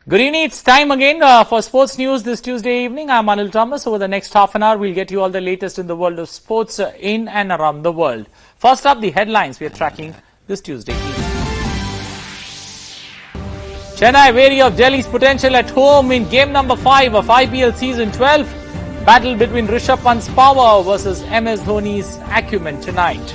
Good evening. It's time again for sports news this Tuesday evening. I'm Anil Thomas. Over the next half an hour, we'll get you all the latest in the world of sports in and around the world. First up, the headlines we are tracking this Tuesday evening. Chennai wary of Delhi's potential at home in game number 5 of IPL season 12. Battle between Rishabh Pant's power versus MS Dhoni's acumen tonight.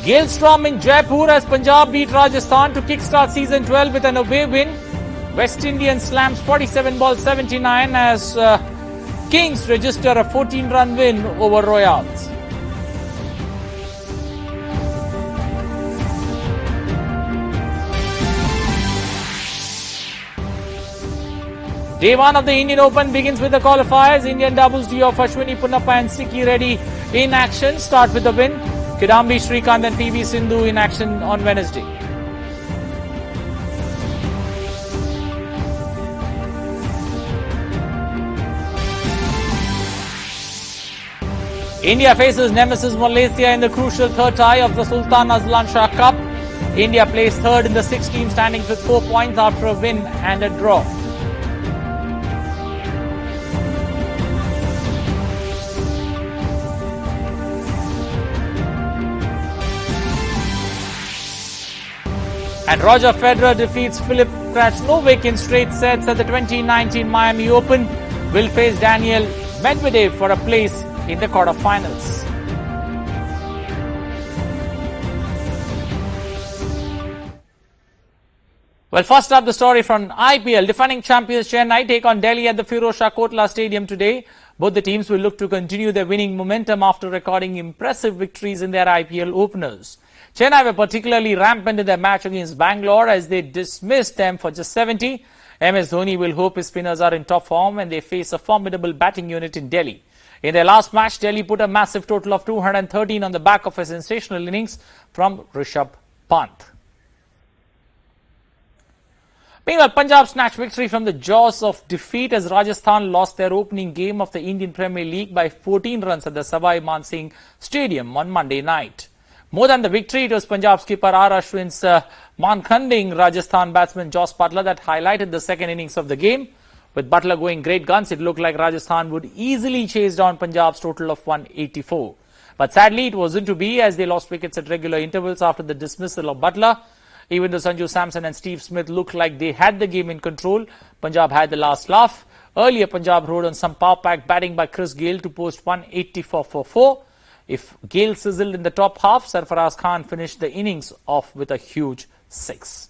Gale-storm in Jaipur as Punjab beat Rajasthan to kickstart season 12 with an away win. West Indians slams 47 balls 79 as Kings register a 14-run win over Royals. Day 1 of the Indian Open begins with the qualifiers. Indian doubles duo of Ashwini Punnappa and Sikki Reddy in action start with the win. Kidambi Srikanth and PV Sindhu in action on Wednesday. India faces nemesis Malaysia in the crucial third tie of the Sultan Azlan Shah Cup. India placed third in the 6-team standings with 4 points after a win and a draw. And Roger Federer defeats Filip Krajinovic in straight sets at the 2019 Miami Open. Will face Daniel Medvedev for a place in the quarterfinals. Well, first up, the story from IPL. Defending champions Chennai take on Delhi at the Firozshah Kotla Stadium today. Both the teams will look to continue their winning momentum after recording impressive victories in their IPL openers. Chennai were particularly rampant in their match against Bangalore as they dismissed them for just 70. MS Dhoni will hope his spinners are in top form when they face a formidable batting unit in Delhi. In their last match, Delhi put a massive total of 213 on the back of a sensational innings from Rishabh Pant. Meanwhile, Punjab snatched victory from the jaws of defeat as Rajasthan lost their opening game of the Indian Premier League by 14 runs at the Savai Man Singh Stadium on Monday night. More than the victory, it was Punjab skipper R. Ashwin's man-khanding Rajasthan batsman Jos Buttler that highlighted the second innings of the game. With Buttler going great guns, it looked like Rajasthan would easily chase down Punjab's total of 184. But sadly, it wasn't to be as they lost wickets at regular intervals after the dismissal of Buttler. Even though Sanju Samson and Steve Smith looked like they had the game in control, Punjab had the last laugh. Earlier, Punjab rode on some power pack batting by Chris Gale to post 184 for 4. If Gale sizzled in the top half, Sarfaraz Khan finished the innings off with a huge 6.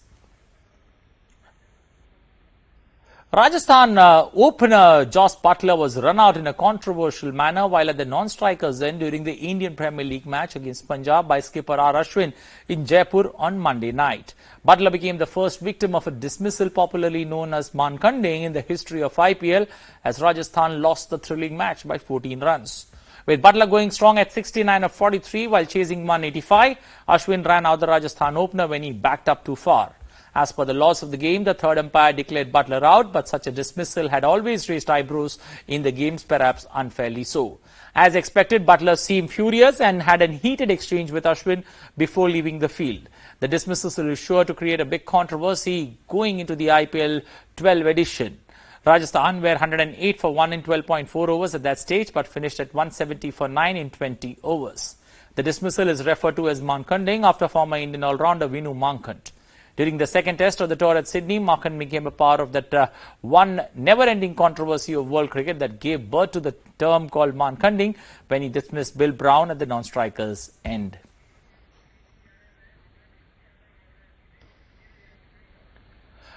Rajasthan opener Jos Buttler was run out in a controversial manner while at the non-strikers end during the Indian Premier League match against Punjab by skipper R. Ashwin in Jaipur on Monday night. Buttler became the first victim of a dismissal popularly known as man-khanding in the history of IPL as Rajasthan lost the thrilling match by 14 runs. With Buttler going strong at 69 of 43 while chasing 185, Ashwin ran out the Rajasthan opener when he backed up too far. As per the laws of the game, the third umpire declared Buttler out, but such a dismissal had always raised eyebrows in the games, perhaps unfairly so. As expected, Buttler seemed furious and had a heated exchange with Ashwin before leaving the field. The dismissal is sure to create a big controversy going into the IPL 12 edition. Rajasthan were 108 for 1 in 12.4 overs at that stage, but finished at 170 for 9 in 20 overs. The dismissal is referred to as man-khanding after former Indian all-rounder Vinu Mankand. During the second test of the tour at Sydney, Mankand became a part of that one never-ending controversy of world cricket that gave birth to the term called man-khanding when he dismissed Bill Brown at the non-strikers' end.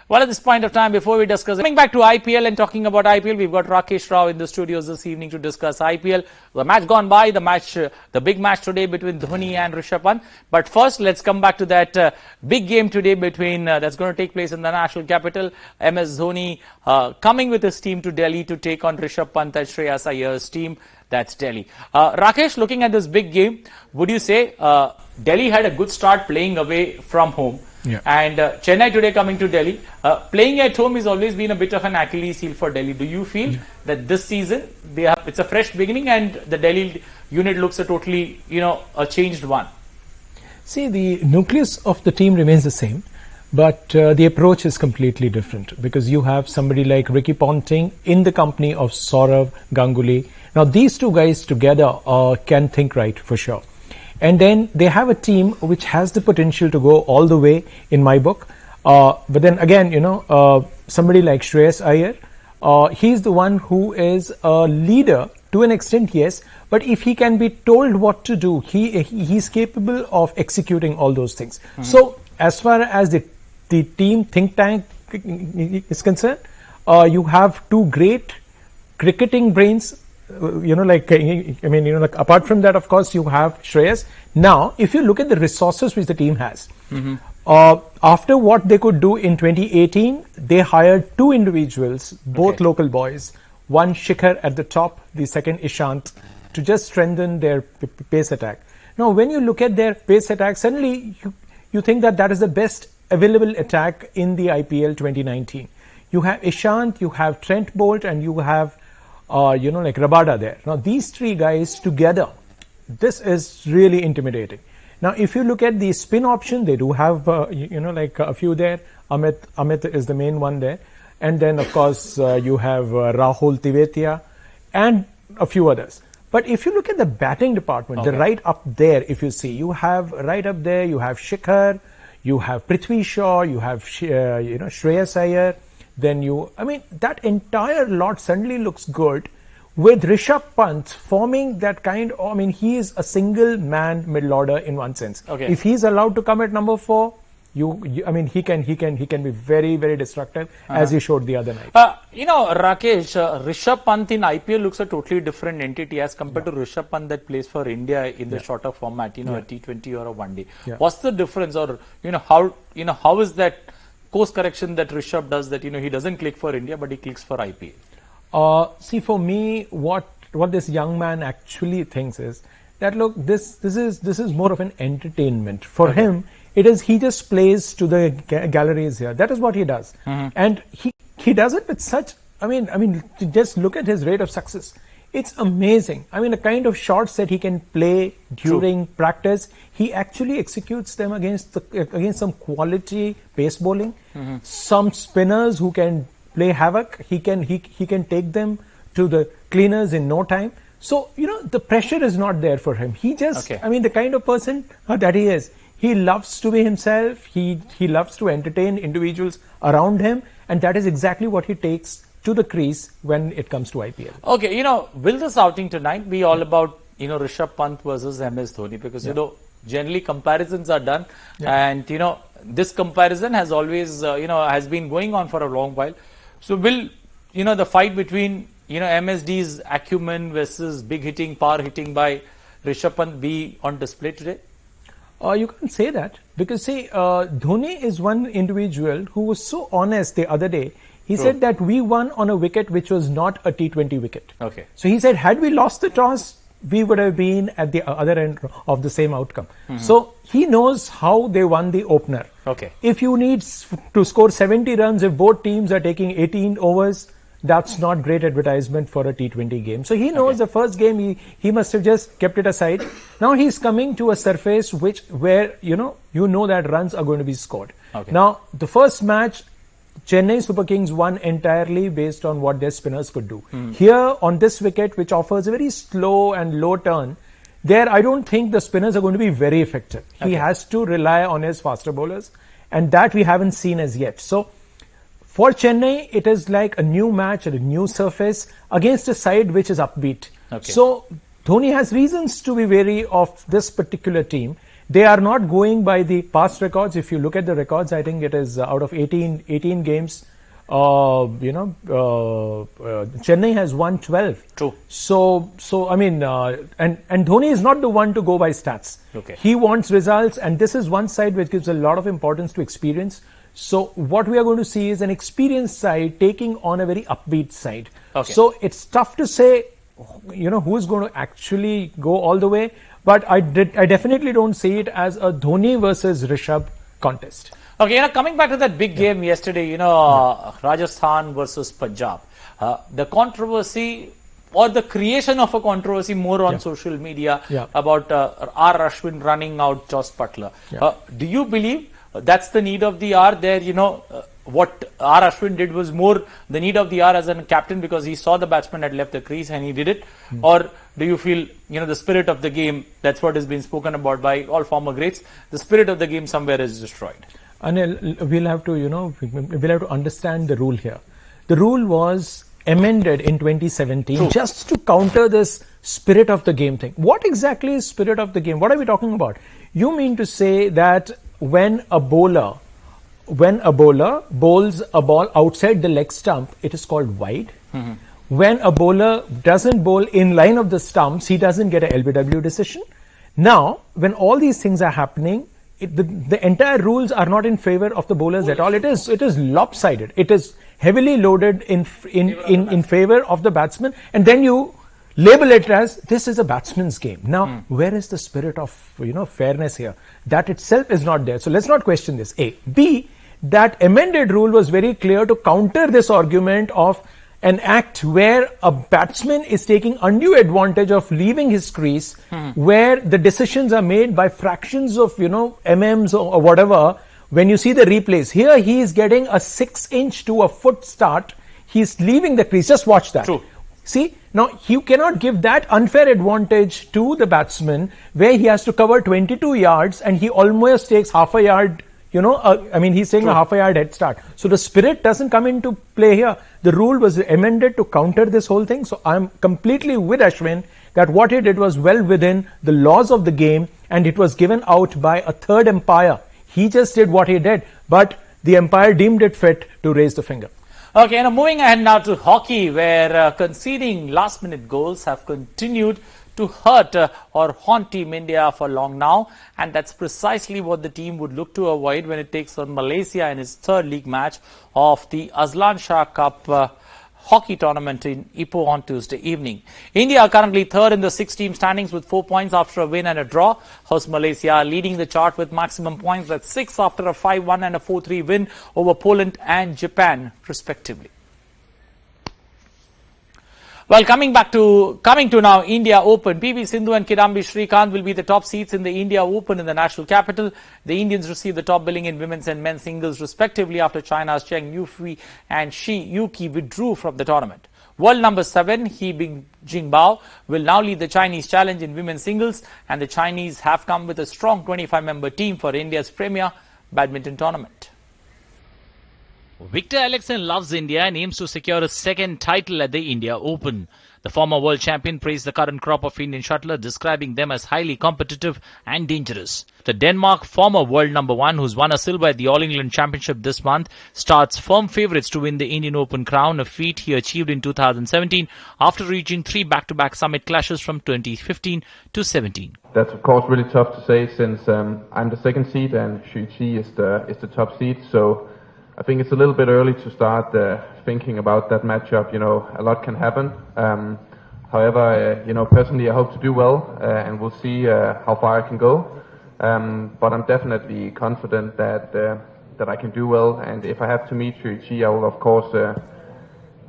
Well, at this point of time, before we discuss, coming back to IPL and talking about IPL, we've got Rakesh Rao in the studios this evening to discuss IPL. The match gone by, the big match today between Dhoni and Rishabh Pant. But first, let's come back to that big game today between that's going to take place in the national capital. MS Dhoni coming with his team to Delhi to take on Rishabh Pant and Shreyas Iyer's team. That's Delhi. Rakesh, looking at this big game, would you say Delhi had a good start playing away from home? And Chennai today coming to Delhi. Playing at home has always been a bit of an Achilles heel for Delhi. Do you feel that this season it's a fresh beginning and the Delhi unit looks a totally, a changed one? See, the nucleus of the team remains the same, but the approach is completely different because you have somebody like Ricky Ponting in the company of Saurav Ganguly. Now, these two guys together can think right for sure. And then they have a team which has the potential to go all the way in my book. But then again, somebody like Shreyas Iyer, he's the one who is a leader to an extent, yes. But if he can be told what to do, he's capable of executing all those things. So as far as the team think tank is concerned, you have two great cricketing brains. Apart from that, of course, you have Shreyas. Now, if you look at the resources which the team has, after what they could do in 2018, they hired two individuals, both local boys, one Shikhar at the top, the second Ishant, to just strengthen their pace attack. Now, when you look at their pace attack, suddenly you think that is the best available attack in the IPL 2019. You have Ishant, you have Trent Bolt, and you have like Rabada there. Now, these three guys together, this is really intimidating. Now, if you look at the spin option, they do have, a few there. Amit is the main one there. And then, of course, you have Rahul Tivetia and a few others. But if you look at the batting department, the right up there, if you see, you have right up there, you have Shikhar, you have Prithvi Shaw, you have, Shreyas Iyer. Then that entire lot suddenly looks good with Rishabh Pant forming that kind of, he is a single man middle order in one sense. If he's allowed to come at number 4, he can be very, very destructive as he showed the other night. Rakesh, Rishabh Pant in IPL looks a totally different entity as compared to Rishabh Pant that plays for India in the shorter format, a T20 or a one day. What's the difference, or how is that course correction that Rishabh does that, he doesn't click for India, but he clicks for IPL? See, for me, what this young man actually thinks is that, look, this is more of an entertainment. For him, he just plays to the galleries here. That is what he does. And he does it with such, just look at his rate of success. It's amazing. The kind of shots that he can play during practice, he actually executes them against some quality pace bowling. Some spinners who can play havoc, he can take them to the cleaners in no time. So, the pressure is not there for him. He just, the kind of person that he is, he loves to be himself. He loves to entertain individuals around him. And that is exactly what he takes to the crease when it comes to IPL. Okay, will this outing tonight be all about, Rishabh Pant versus MS Dhoni? Because, generally comparisons are done. And, this comparison has always, has been going on for a long while. So will, the fight between, MSD's acumen versus big hitting, power hitting by Rishabh Pant be on display today? You can't say that because, see, Dhoni is one individual who was so honest the other day. He said that we won on a wicket which was not a T20 wicket. So he said, had we lost the toss, we would have been at the other end of the same outcome. So he knows how they won the opener. If you need to score 70 runs, if both teams are taking 18 overs, that's not great advertisement for a T20 game. So he knows the first game he must have just kept it aside. Now he's coming to a surface where you know that runs are going to be scored. Now the first match, Chennai Super Kings won entirely based on what their spinners could do. Here on this wicket, which offers a very slow and low turn, there I don't think the spinners are going to be very effective. He has to rely on his faster bowlers, and that we haven't seen as yet. So for Chennai, it is like a new match at a new surface against a side which is upbeat. So Dhoni has reasons to be wary of this particular team. They are not going by the past records. If you look at the records, I think it is out of 18 games, Chennai has won 12. So and Dhoni is not the one to go by stats. He wants results, and this is one side which gives a lot of importance to experience. So what we are going to see is an experienced side taking on a very upbeat side. So it's tough to say, who is going to actually go all the way. But I definitely don't see it as a Dhoni versus Rishabh contest. Okay, coming back to that big game yesterday, Rajasthan versus Punjab. The controversy or the creation of a controversy more on social media about R. Ashwin running out Joss Butler. Do you believe that's the need of the hour there? What R. Ashwin did was more the need of the hour as a captain because he saw the batsman had left the crease and he did it? Or do you feel, the spirit of the game, that's what has been spoken about by all former greats, the spirit of the game somewhere is destroyed? Anil, we'll have to understand the rule here. The rule was amended in 2017 just to counter this spirit of the game thing. What exactly is spirit of the game? What are we talking about? You mean to say that when a bowler bowls a ball outside the leg stump, it is called wide. When a bowler doesn't bowl in line of the stumps, he doesn't get an LBW decision. Now, when all these things are happening, the entire rules are not in favor of the bowlers at all. It is lopsided. It is heavily loaded in favor of the batsman, and then you label it as this is a batsman's game. Now, where is the spirit of fairness here? That itself is not there. So let's not question this. A. B. That amended rule was very clear to counter this argument of an act where a batsman is taking undue advantage of leaving his crease, where the decisions are made by fractions of MMs or whatever. When you see the replays, here he is getting a 6-inch to a foot start. He's leaving the crease. Just watch that. True. See, now you cannot give that unfair advantage to the batsman where he has to cover 22 yards and he almost takes half a yard. He's taking a half a yard head start. So the spirit doesn't come into play here. The rule was amended to counter this whole thing. So I'm completely with Ashwin that what he did was well within the laws of the game, and it was given out by a third umpire. He just did what he did, but the umpire deemed it fit to raise the finger. Okay, moving ahead now to hockey, where conceding last-minute goals have continued to hurt or haunt Team India for long now, and that's precisely what the team would look to avoid when it takes on Malaysia in its third league match of the Azlan Shah Cup hockey tournament in Ipoh on Tuesday evening. India are currently third in the 6-team standings with 4 points after a win and a draw. Host Malaysia are leading the chart with maximum points at 6 after a 5-1 and a 4-3 win over Poland and Japan, respectively. Well, coming to now India Open, PV Sindhu and Kidambi Srikanth will be the top seeds in the India Open in the national capital. The Indians receive the top billing in women's and men's singles respectively after China's Cheng Yufei and Shi Yuki withdrew from the tournament. World number 7, He Jingbao, will now lead the Chinese challenge in women's singles, and the Chinese have come with a strong 25-member team for India's premier badminton tournament. Victor Axelsen loves India and aims to secure a second title at the India Open. The former world champion praised the current crop of Indian shuttlers, describing them as highly competitive and dangerous. The Denmark former world number 1, who's won a silver at the All England Championship this month, starts firm favourites to win the Indian Open crown, a feat he achieved in 2017 after reaching 3 back-to-back summit clashes from 2015 to 17. That's of course really tough to say since I'm the second seed and Xu Qi is the top seed, so I think it's a little bit early to start thinking about that matchup. A lot can happen. However, personally I hope to do well and we'll see how far I can go. But I'm definitely confident that I can do well, and if I have to meet Xu Qi, I will of course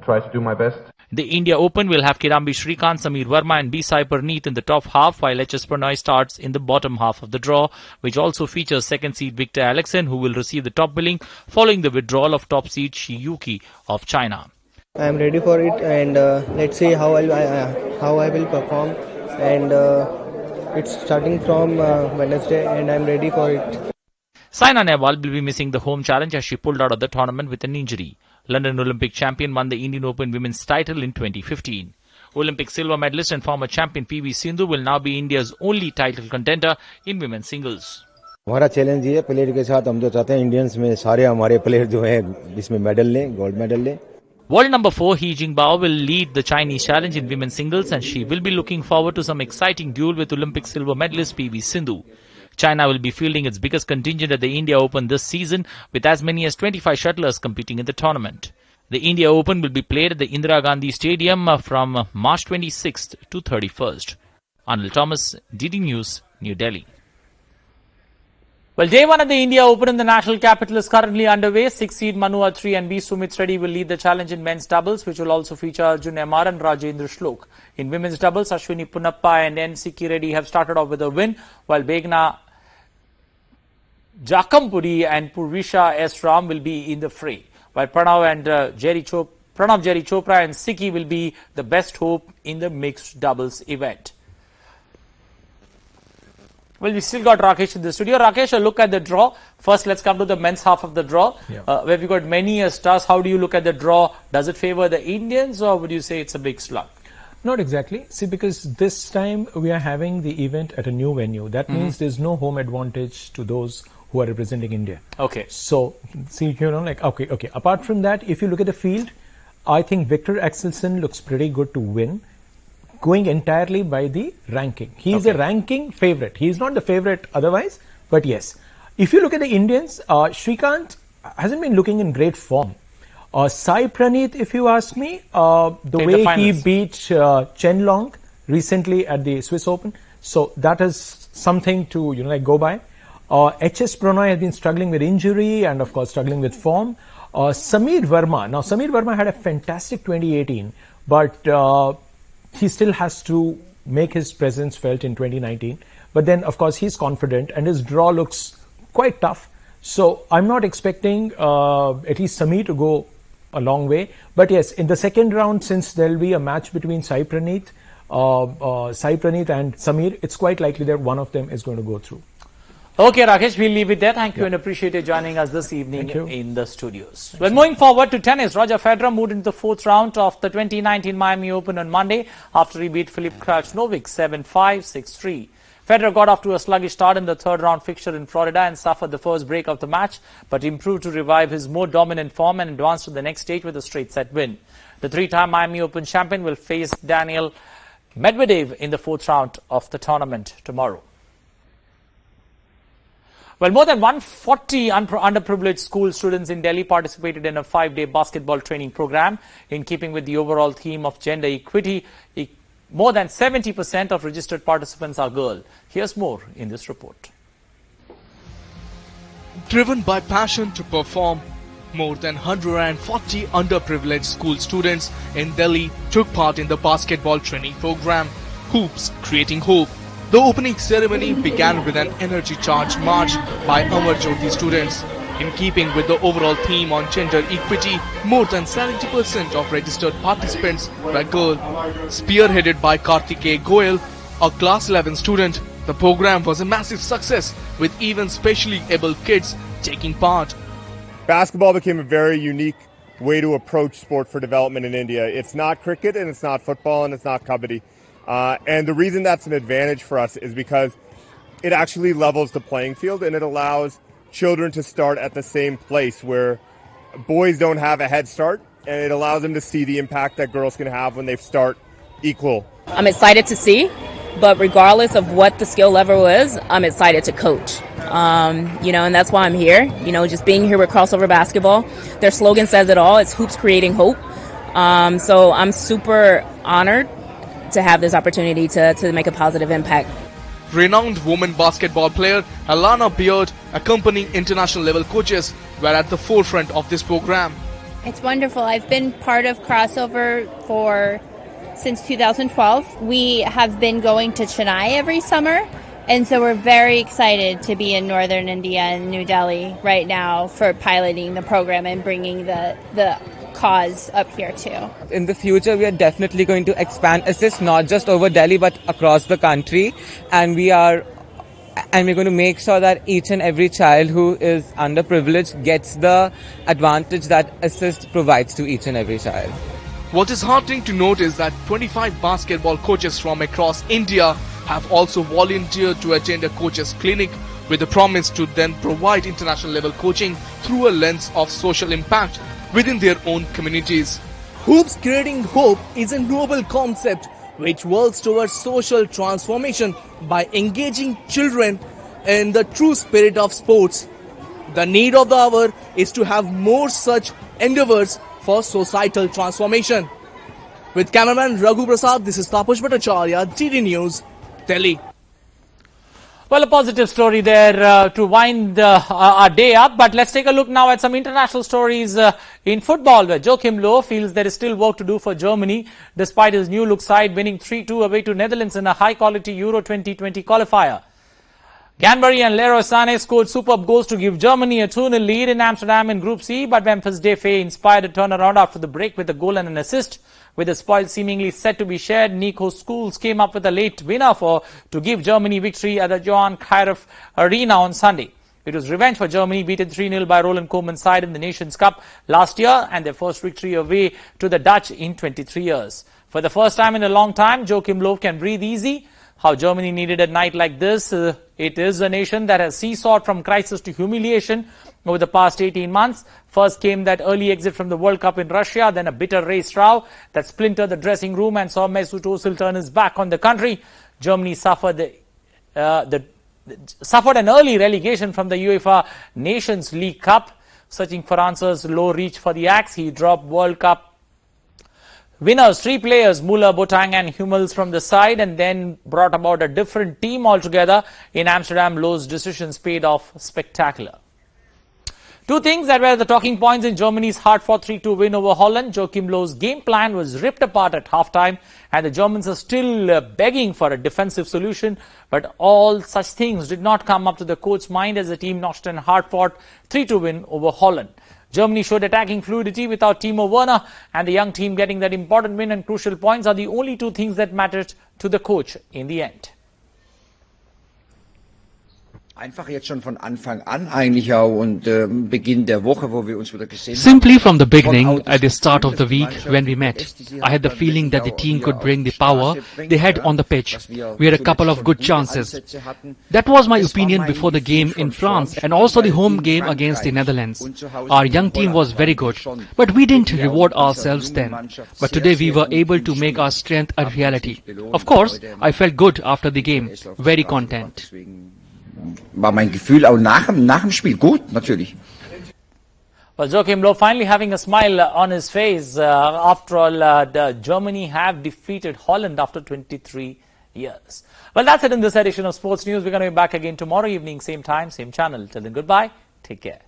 try to do my best. The India Open will have Kidambi Srikanth, Sameer Verma and B. Sai Parneet in the top half, while HS Prannoy starts in the bottom half of the draw, which also features second seed Victor Axelsen, who will receive the top billing following the withdrawal of top seed Shi Yuki of China. I am ready for it, and let's see how I will perform. And it's starting from Wednesday, and I'm ready for it. Saina Nehwal will be missing the home challenge as she pulled out of the tournament with an injury. London Olympic champion won the Indian Open women's title in 2015. Olympic silver medalist and former champion PV Sindhu will now be India's only title contender in women's singles. हमारा challenge ये player के साथ हम जो चाहते हैं Indians में सारे हमारे प्लेयर जो हैं इसमें मेडल लें, गोल्ड मेडल लें. World number 4 He Jingbao will lead the Chinese challenge in women's singles, and she will be looking forward to some exciting duel with Olympic silver medalist PV Sindhu. China will be fielding its biggest contingent at the India Open this season, with as many as 25 shuttlers competing in the tournament. The India Open will be played at the Indira Gandhi Stadium from March 26th to 31st. Anil Thomas, DD News, New Delhi. Well, day one at the India Open in the national capital is currently underway. Six-seed Manu Atri and B. Sumit Reddy will lead the challenge in men's doubles, which will also feature Arjun Amar and Rajendra Shlok. In women's doubles, Ashwini Punappa and N. Sikki Reddy have started off with a win, while Begna Jakampuri and Purvisha S. Ram will be in the fray, while Pranav Jerry Chopra and Sikki will be the best hope in the mixed doubles event. Well, we still got Rakesh in the studio. Rakesh, a look at the draw. First, let's come to the men's half of the draw, where we've got many stars. How do you look at the draw? Does it favor the Indians, or would you say it's a big slug? Not exactly. See, because this time we are having the event at a new venue. That means there's no home advantage to those who are representing India. Okay. So, see, okay. Apart from that, if you look at the field, I think Victor Axelsen looks pretty good to win, going entirely by the ranking. He's a ranking favorite. He's not the favorite otherwise, but yes. If you look at the Indians, Shrikant hasn't been looking in great form. Sai Praneeth, if you ask me, the way he beat Chen Long recently at the Swiss Open, so that is something to go by. HS Prannoy has been struggling with injury and of course struggling with form. Samir Verma had a fantastic 2018, but he still has to make his presence felt in 2019. But then, of course, he's confident and his draw looks quite tough. So I'm not expecting at least Samir to go a long way. But yes, in the second round, since there'll be a match between Sai Praneeth and Samir, it's quite likely that one of them is going to go through. Okay, Rakesh, we'll leave it there. Thank you and appreciate you joining us this evening in the studios. Well, moving forward to tennis, Roger Federer moved into the fourth round of the 2019 Miami Open on Monday after he beat Filip Krajinovic 7-5, 6-3. Federer got off to a sluggish start in the third round fixture in Florida and suffered the first break of the match, but improved to revive his more dominant form and advanced to the next stage with a straight set win. The three-time Miami Open champion will face Daniil Medvedev in the fourth round of the tournament tomorrow. Well, more than 140 underprivileged school students in Delhi participated in a 5-day basketball training program. In keeping with the overall theme of gender equity, more than 70% of registered participants are girls. Here's more in this report. Driven by passion to perform, more than 140 underprivileged school students in Delhi took part in the basketball training program, Hoops Creating Hope. The opening ceremony began with an energy-charged march by Amar Jyoti students. In keeping with the overall theme on gender equity, more than 70% of registered participants were girls. Spearheaded by Kartikeya Goyal, a class 11 student, the program was a massive success with even specially able kids taking part. Basketball became a very unique way to approach sport for development in India. It's not cricket and it's not football and it's not kabaddi. And the reason that's an advantage for us is because it actually levels the playing field and it allows children to start at the same place where boys don't have a head start, and it allows them to see the impact that girls can have when they start equal. I'm excited to see, but regardless of what the skill level is, I'm excited to coach. And that's why I'm here. Just being here with Crossover Basketball. Their slogan says it all. It's Hoops Creating Hope. So I'm super honored to have this opportunity to make a positive impact. Renowned women basketball player Alana Beard, accompanying international level coaches, were at the forefront of this program. It's wonderful. I've been part of Crossover since 2012. We have been going to Chennai every summer, and so we're very excited to be in northern India and New Delhi right now for piloting the program and bringing the cause up here too. In the future, we are definitely going to expand assist not just over Delhi but across the country, and we're going to make sure that each and every child who is underprivileged gets the advantage that assist provides to each and every child. What is heartening to note is that 25 basketball coaches from across India have also volunteered to attend a coaches clinic with the promise to then provide international level coaching through a lens of social impact within their own communities. Hoops Creating Hope is a noble concept which works towards social transformation by engaging children in the true spirit of sports. The need of the hour is to have more such endeavors for societal transformation. With cameraman Raghu Prasad, this is Tapush Bhattacharya, TD News, Delhi. Well, a positive story there to wind our day up. But let's take a look now at some international stories in football, where Joachim Löw feels there is still work to do for Germany, despite his new look side winning 3-2 away to Netherlands in a high-quality Euro 2020 qualifier. Ganbary and Leroy Sané scored superb goals to give Germany a 2-0 lead in Amsterdam in Group C, but Memphis Depay inspired a turnaround after the break with a goal and an assist. With the spoils seemingly set to be shared, Nico Schools came up with a late winner to give Germany victory at the Johan Cruyff Arena on Sunday. It was revenge for Germany, beaten 3-0 by Roland Koeman's side in the Nations Cup last year, and their first victory away to the Dutch in 23 years. For the first time in a long time, Joachim Löw can breathe easy. How Germany needed a night like this. It is a nation that has seesawed from crisis to humiliation over the past 18 months. First came that early exit from the World Cup in Russia, then a bitter race row that splintered the dressing room and saw Mesut Özil turn his back on the country. Germany suffered an early relegation from the UEFA Nations League Cup. Searching for answers, Löw reached for the axe. He dropped World Cup winners, 3 players, Müller, Boateng and Hummels from the side, and then brought about a different team altogether. In Amsterdam, Löw's decisions paid off spectacular. 2 things that were the talking points in Germany's hard-fought 3-2 win over Holland. Joachim Löw's game plan was ripped apart at halftime, and the Germans are still begging for a defensive solution. But all such things did not come up to the coach's mind as the team notched a hard-fought 3-2 win over Holland. Germany showed attacking fluidity without Timo Werner, and the young team getting that important win and crucial points are the only 2 things that mattered to the coach in the end. Einfach jetzt schon von Anfang an eigentlich auch und Beginn der Woche, wo wir uns wieder gesehen haben. Simply from the beginning, at the start of the week when we met, I had the feeling that the team could bring the power they had on the pitch. We had a couple of good chances. That was my opinion before the game in France and also the home game against the Netherlands. Our young team was very good, but we didn't reward ourselves then. But today we were able to make our strength a reality. Of course, I felt good after the game, very content. War mein Gefühl auch nach dem Spiel gut, natürlich. Well, Joachim Löw finally having a smile on his face. After all, Germany have defeated Holland after 23 years. Well, that's it in this edition of Sports News. We're going to be back again tomorrow evening, same time, same channel. Till then, goodbye. Take care.